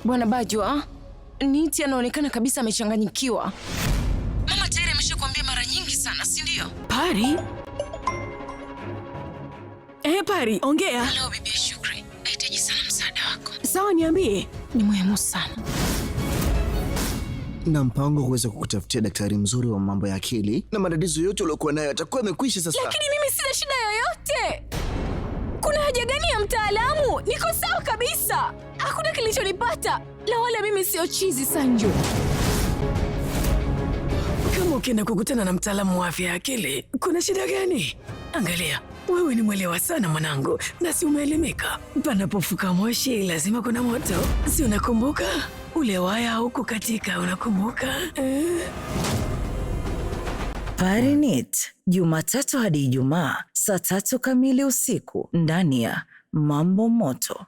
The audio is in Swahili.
Bwana Bajwa, Niti anaonekana kabisa amechanganyikiwa. Mama tayari ameshakwambia mara nyingi sana, si ndio? Pari? Pari, ongea. Hello, bibi Shukri. Nahitaji sana msaada wako. Sawa, niambie. Ni muhimu sana. Na mpango kuweza kukutafutia daktari mzuri wa mambo ya akili na matatizo yote uliokuwa nayo yatakuwa yamekwisha sasa. Lakini mimi sina shida yoyote. Kuna haja gani ya mtaalamu? Niko sawa kabisa. Hakuna kilichonipata. La wala mimi sio chizi, Sanju. Kama ukienda kukutana na mtaalamu wa afya ya akili, kuna shida gani? Angalia, wewe ni mwelewa sana mwanangu, na si umeelimika. Panapofuka moshi lazima kuna moto. Si unakumbuka? Ule waya haukukatika, unakumbuka? PariNIT, Jumatatu hadi Ijumaa saa 3 kamili usiku ndani ya Mambo Moto.